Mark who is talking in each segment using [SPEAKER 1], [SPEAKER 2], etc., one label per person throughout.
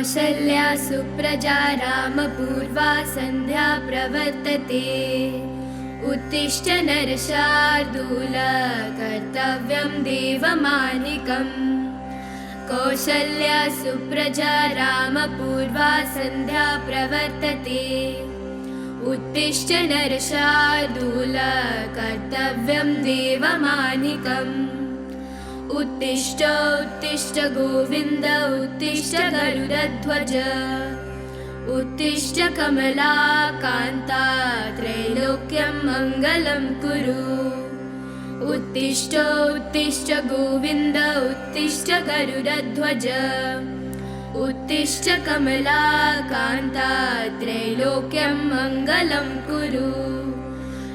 [SPEAKER 1] कौसल्या सुप्रजा रामपूर्वा सन्ध्या प्रवर्तते। उत्तिष्ठ नरशार्दूल कर्तव्यं देवमानिकम्। कौसल्या सुप्रजा रामपूर्वा सन्ध्या प्रवर्तते। उत्तिष्ठ नरशार्दूल कर्तव्यं देवमानिकम्। उत्तिष्ठ उत्तिष्ठ गोविन्द उत्तिष्ठ गरुडध्वज। उत्तिष्ठ कमलाकान्ता त्रैलोक्यं मङ्गलं कुरु। उत्तिष्ठ उत्तिष्ठ गोविन्द उत्तिष्ठ गरुडध्वज। उत्तिष्ठ कमलाकान्ता त्रैलोक्यं मङ्गलं कुरु।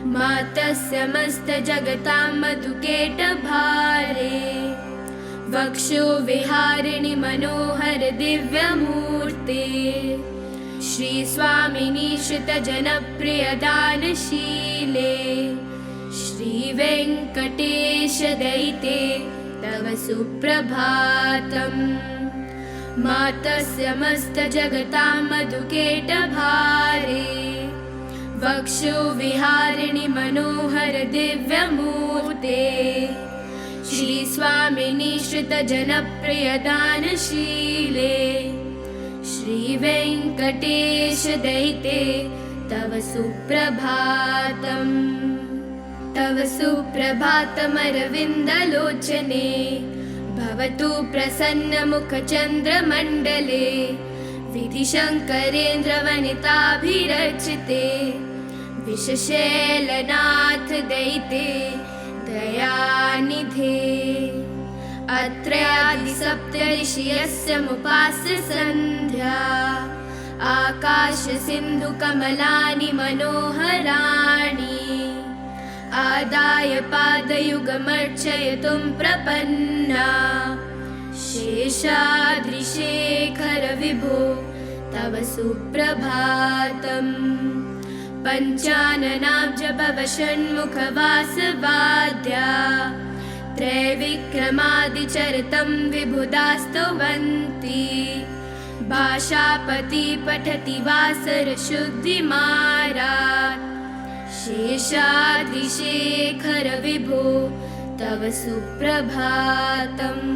[SPEAKER 1] मातस्य मस्तजगतां मधुकेटभारे। वक्षो विहारिणि मनोहर दिव्यमूर्ते। श्रीस्वामिनि श्रितजनप्रियदानशीले। श्रीवेङ्कटेश दयिते तव सुप्रभातम्। मातस्य मस्तजगतां मधुकेटभारे। वक्षो विहारिणि मनोहर दिव्यमूर्ते। श्रीस्वामिनि श्रितजनप्रियदानशीले। श्रीवेङ्कटेश दयिते तव सुप्रभातम्। तव सुप्रभातमरविन्दलोचने। भवतु प्रसन्नमुखचन्द्रमण्डले। विधिशङ्करेन्द्रवनिताभिरचिते। विषशैलनाथ दयिते दयानिधे। अत्रादिसप्तऋषियस्य मुपास्य सन्ध्या। आकाशसिन्धुकमलानि मनोहराणि। आदाय पादयुगमर्चयितुं प्रपन्ना। शेषाद्रिशेखर विभो तव सुप्रभातम्। पञ्चाननाब्जभव षण्मुखवासवाद्या। त्रैविक्रमादिचरितं विबुधास्तुवन्ति। भाषापति पठति वासरशुद्धिमारात्। शेषाद्रिशेखर विभो तव सुप्रभातम्।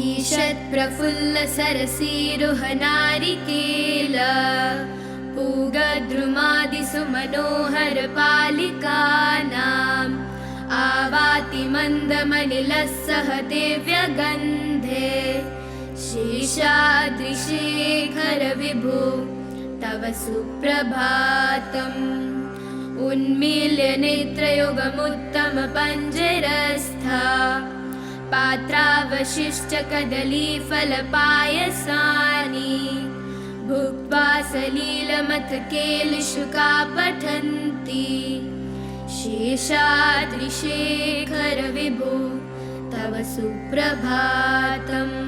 [SPEAKER 1] ईषत्प्रफुल्लसरसीरुहनारिकेल। पूगद्रुमादिसुमनोहर पालिकानाम्। आवाति मन्दमनिलः सह दिव्यगन्धे। शेषाद्रिशेखर विभो तव सुप्रभातम्। उन्मील्य नेत्रयुगमुत्तमपञ्जरस्था। पात्रावशिष्ट कदलीफलपायसानि। भुक्त्वा सलीलमथ केलिशुका पठन्ति। शेषाद्रिशेखर विभो तव सुप्रभातम्।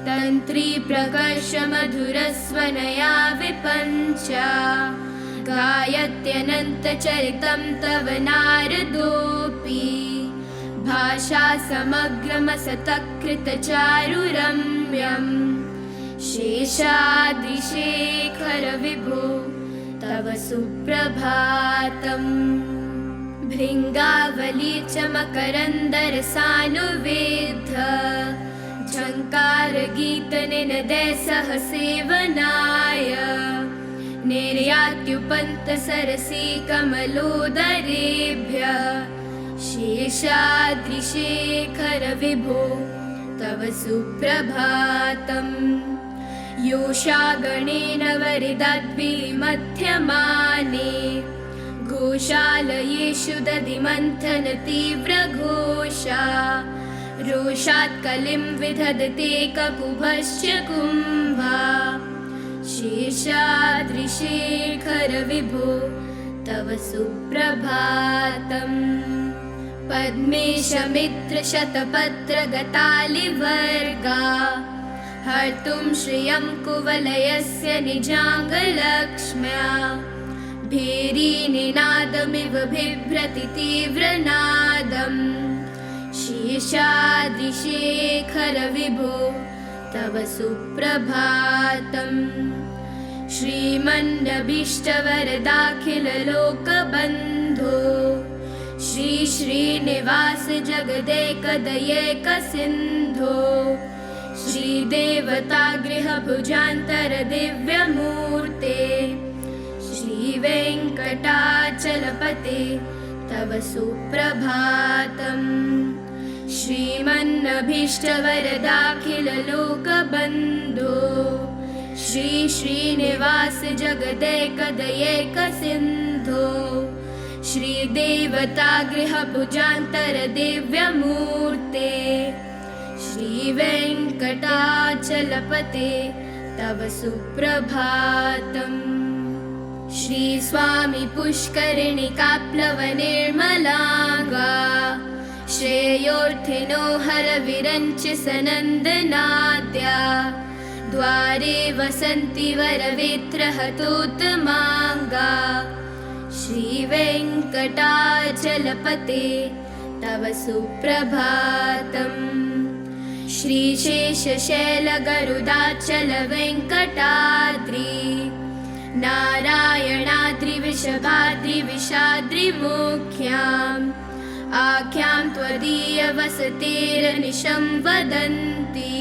[SPEAKER 1] तन्त्री प्रकर्ष मधुरस्वनया विपञ्चा। गायत्यनन्तचरितं तव नारदोऽपि। भाषा समग्रमसतकृतचारुरम्यम्। शेषाद्रिशेखर विभो तव सुप्रभातम्। भृङ्गावली च मकरन्दरसानुवेद्ध। झङ्कारगीतनिनदे सह सेवनाय। निर्यात्युपन्तसरसी कमलोदरेभ्यः। शेषाद्रिशेखर विभो तव सुप्रभातम्। योषा गणेन वरिदद्भिर्मध्यमाने। घोषालयेषु दधिमन्थन तीव्रघोषा। रोषात् कलिं विदधते ककुभश्च कुम्भा। शेषाद्रिशेखर विभो तव सुप्रभातम्। पद्मेशमित्रशतपत्रगतालिवर्गा। हर्तुं श्रियं कुवलयस्य निजाङ्गलक्ष्म्या। भेरीनिनादमिव बिभ्रति तीव्रनादम्। शेषाद्रिशेखर विभो तव सुप्रभातम्। श्रीमन्नभीष्टवरदाखिललोकबन्धो श्री श्रीनिवास जगदेकदयेकसिन्धो श्रीदेवतागृहभुजान्तरदिव्यमूर्ते श्रीवेङ्कटाचलपते तव सुप्रभातम्। श्रीमन्नभीष्टवरदाखिललोकबन्धो श्री श्रीनिवास जगदेकदयेकसिन्धो श्रीदेवतागृहभुजान्तरदिव्यमूर्ते श्रीवेङ्कटाचलपते तव सुप्रभातम्। श्रीस्वामी पुष्करिणिकाप्लवनिर्मलाङ्गा श्रेयोर्थिनो हरविरञ्च सनन्दनाद्या द्वारे वसन्ति वरवेत्रहतोत्तमाङ्गा श्रीवेङ्कटाचलपते तव सुप्रभातम्। श्रीशेषशैलगरुडाचलवेङ्कटाद्रि नारायणाद्रिविषभाद्रिविषाद्रिमुख्याम् आख्यां त्वदीयवसतेरनिशं वदन्ति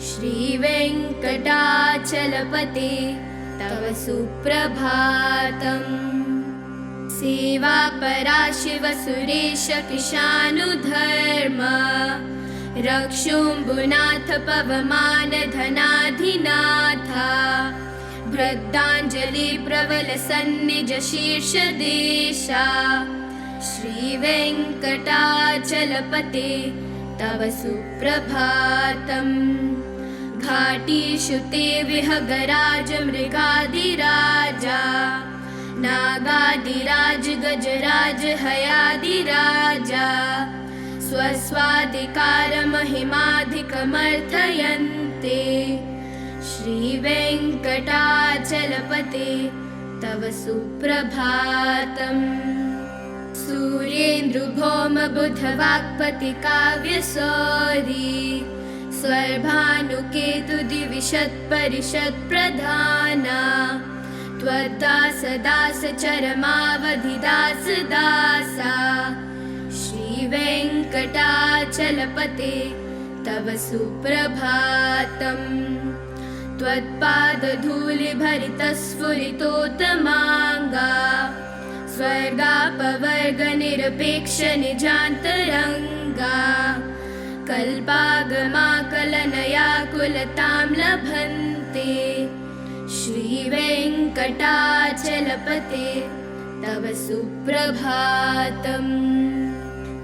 [SPEAKER 1] श्रीवेङ्कटाचलपते तव सुप्रभातम्। सेवापराशिवसुरेश किशानुधर्म रक्षोऽम्बुनाथ पवमानधनाधिनाथा भृद्धाञ्जलिप्रबलसन्निजशीर्षदेशा श्रीवेङ्कटाचलपते तव सुप्रभातम्। घाटीषु ते विहगराजमृगादिराजा नागादिराज गजराज हयादिराजा स्वस्वाधिकारमहिमाधिकमर्थयन्ते श्रीवेङ्कटाचलपते तव सुप्रभातम्। सूर्येन्दुभौमबुधवाक्पतिकाव्यसौरी स्वर्भानुकेतुदिविशत्परिषत्प्रधाना त्वद्दासदासचरमावधिदासदासा श्रीवेङ्कटाचलपते तव सुप्रभातम्। त्वत्पादधूलिभरितस्फुरितोत्तमाङ्गा स्वर्गापवर्गनिरपेक्षनिजान्तरङ्गा कल्पागमाकलनयाकुलतां लभन्ते श्रीवेङ्कटाचलपते तव सुप्रभातम्।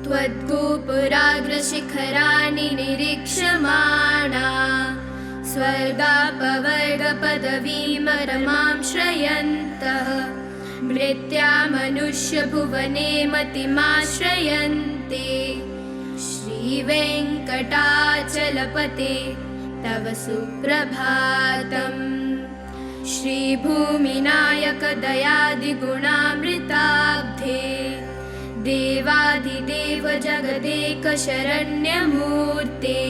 [SPEAKER 1] त्वद्गोपुराग्रशिखराणि निरीक्ष्यमाणा स्वर्गापवर्गपदवीमरमां श्रयन्तः मृत्यामनुष्यभुवने मतिमाश्रयन्ते श्रीवेङ्कटाचलपते तव सुप्रभातम्। श्रीभूमिनायकदयादिगुणामृताब्धे देवाधिदेव जगदेकशरण्यमूर्ते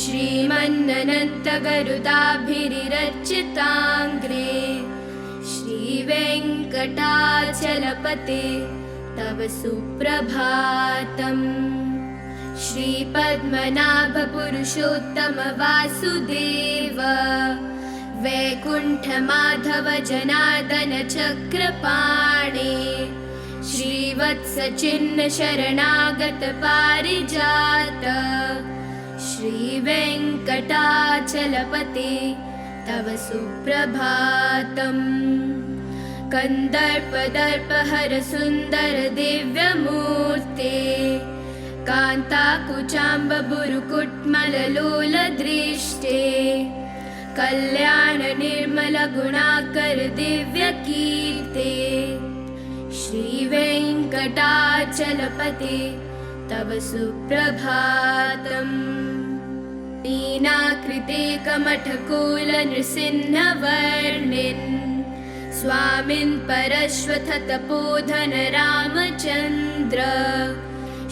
[SPEAKER 1] श्रीमन्ननन्तगरुडाभिरिरचिताङ्ग्रे श्रीवेङ्कटाचलपते तव सुप्रभातम्। श्रीपद्मनाभपुरुषोत्तमवासुदेव वैकुण्ठमाधव जनार्दन चक्रपाणे श्रीवत्सचिह्न शरणागत पारिजात श्रीवेङ्कटाचलपते तव सुप्रभातम्। कन्दर्पदर्पहर सुन्दर दिव्यमूर्ते कान्ताकुचाम्बुरुकुट्मललोलदृष्टे कल्याण निर्मल गुणाकर दिव्यकीर्ते श्रीवेङ्कटाचलपते तव सुप्रभातम्। नीनाकृते कमठकोलनृसिंहवर्णिन् स्वामिन् परश्वथ तपोधन रामचन्द्र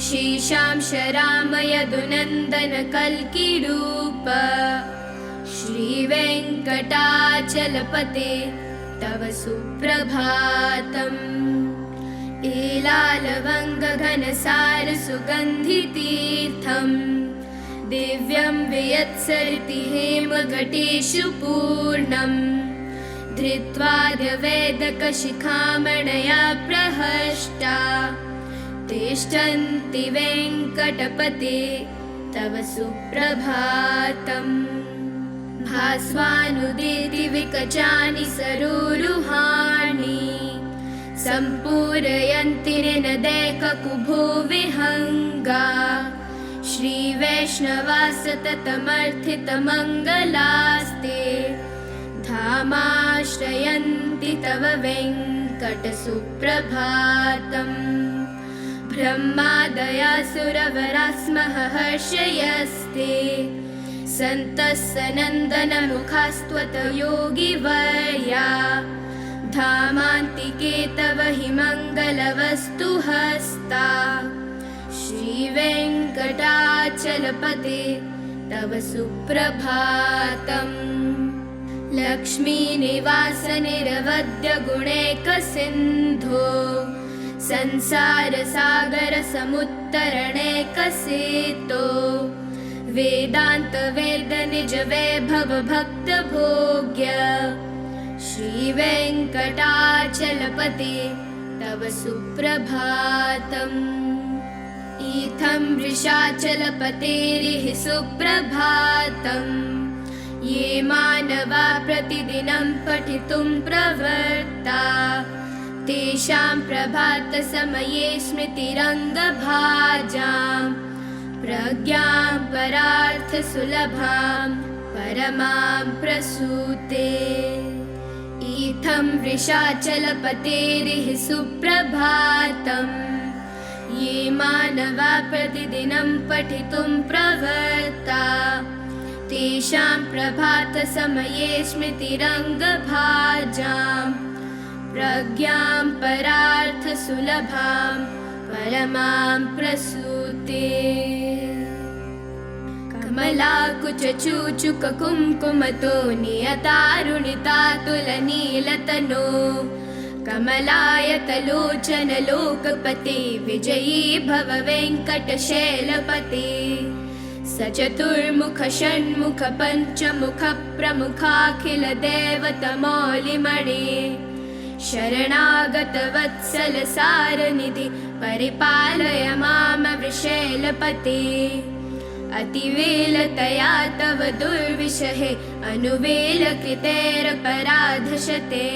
[SPEAKER 1] श्रीशांश राम यदुनन्दन कल्किरूप श्रीवेङ्कटाचलपते तव सुप्रभातम्। एलालवङ्गघनसार सुगन्धितीर्थम् दिव्यं वियत्सरिति हेमघटेषु पूर्णम् धृत्वाद्यवेदकशिखामणया प्रहष्टा तिष्ठन्ति वेङ्कटपते तव सुप्रभातम्। भास्वानुदेति विकचानि सरोरुहाणि सम्पूरयन्ति निनदैककुभो विहङ्गा श्रीवैष्णवा सततमर्थितमङ्गलास्ते धामाश्रयन्ति तव वेङ्कटसुप्रभातम्। ब्रह्मादयासुरवरास्मः हर्षयस्ते सन्तः सनन्दनमुखास्त्वत योगिवर्या धामान्तिके तव हि मङ्गलवस्तु हस्ता श्रीवेङ्कटाचलपते तव सुप्रभातम्। लक्ष्मीनिवासनिरवद्यगुणैकसिन्धो संसारसागरसमुत्तरणैकसेतो वेदान्तवेदनिजवैभवभक्तभोग्य श्रीवेङ्कटाचलपते तव सुप्रभातम्। इत्थं वृषाचलपतेरिः सुप्रभातम् ये मानवा प्रतिदिनं पठितुं प्रवृत्ता तेषां प्रभातसमये स्मृतिरङ्गभाजां प्रज्ञां परार्थसुलभां परमां प्रसूते। इत्थं वृषाचलपतेरिः सुप्रभातम् ये मानवा प्रतिदिनं पठितुं प्रवृत्ता तेषां प्रभातसमये स्मृतिरङ्गभाजां प्रज्ञां परार्थसुलभां परमां प्रसूते। कमलाकुचूचुककुङ्कुमतो नियतारुणितातुलनीलतनो कमलायतलोचनलोकपते विजयी भव वेङ्कटशैलपते। सचतुर्मुख षण्मुख पञ्चमुख प्रमुखाखिलदेवतमौलिमणे शरणागतवत्सल सारनिधि परिपालय मां वृषैलपते। अतिवेलतया तव दुर्विषहे अनुवेलकृतैरपराधशते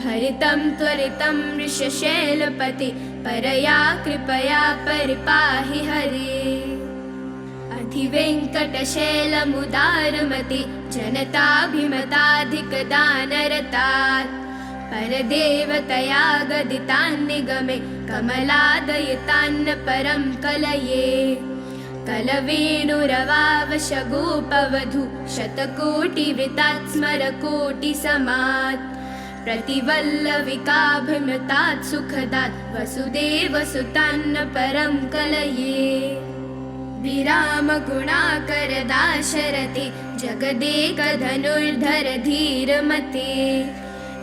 [SPEAKER 1] भरितं त्वरितं वृषशैलपते परया कृपया परिपाहि हरे। अधिवेङ्कटशैलमुदारमते जनताभिमताधिकदानरतात् परदेवतया गदितान्निगमे कमलादयितान्न परं कलये। कलवेणुरवावशगोपवधू शतकोटिवृतात् स्मरकोटिसमात् प्रतिवल्लविकाभिमतात् सुखदात् वसुदेवसुतान्न परं कलये। विरामगुणाकरदाशरथे जगदेकधनुर्धर धीरमते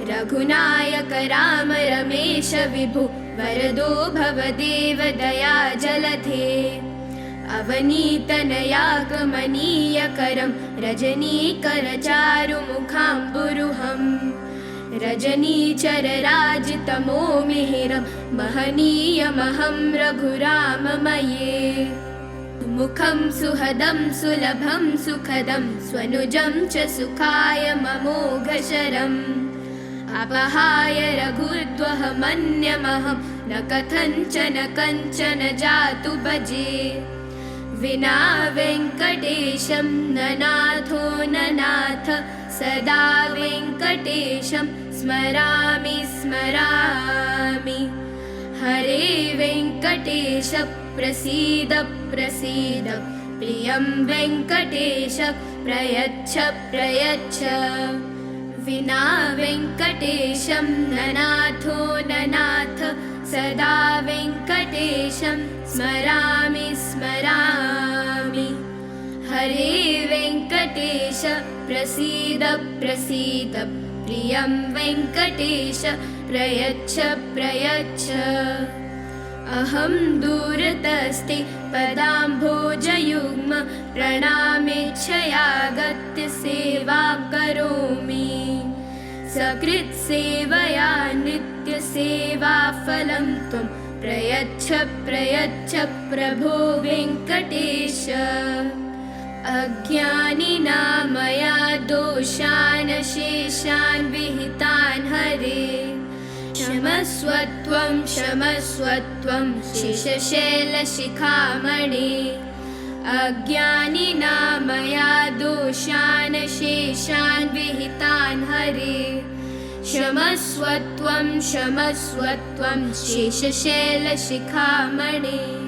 [SPEAKER 1] रघुनायक राम रमेश विभु वरदो भवदेव दया जलधे। अवनीतनयाकमनीयकरं रजनीकरचारुमुखाम्बुरुहम् रजनीचरराजितमो मिहिरं महनीयमहं रघुराममये। मुखं सुहदं सुलभं सुखदं स्वनुजं च सुखाय ममोघशरम् अपहाय रघुर्द्वहमन्यमहं न कथञ्चन कञ्चन जातु भजे। विना वेङ्कटेशं ननाथो ननाथ सदा वेङ्कटेशं स्मरामि स्मरामि। हरे वेङ्कटेश प्रसीद प्रसीद प्रियं वेङ्कटेश प्रयच्छ प्रयच्छ। विना वेङ्कटेशं ननाथो ननाथ सदा वेङ्कटेशं स्मरामि स्मरामि। हरे वेङ्कटेश प्रसीद प्रसीद, प्रियं वेङ्कटेश प्रयच्छ प्रयच्छ। अहं दूरतस्ते पदाम्भोजयुग्म, प्रणामेच्छयागत्य सेवां करोमि। सकृत्सेवया नित्यसेवाफलं त्वं प्रयच्छ प्रयच्छ प्रभो वेङ्कटेश। अज्ञानिना मया दोषान् शेषान् विहितान् हरे, क्षमस्वत्वं क्षमस्वत्वं शेषशैलशिखामणे। अज्ञानिना मया दोषान् शेषान् विहितान् हरे, क्षमस्वत्वं क्षमस्वत्वं शेषशैलशिखामणे।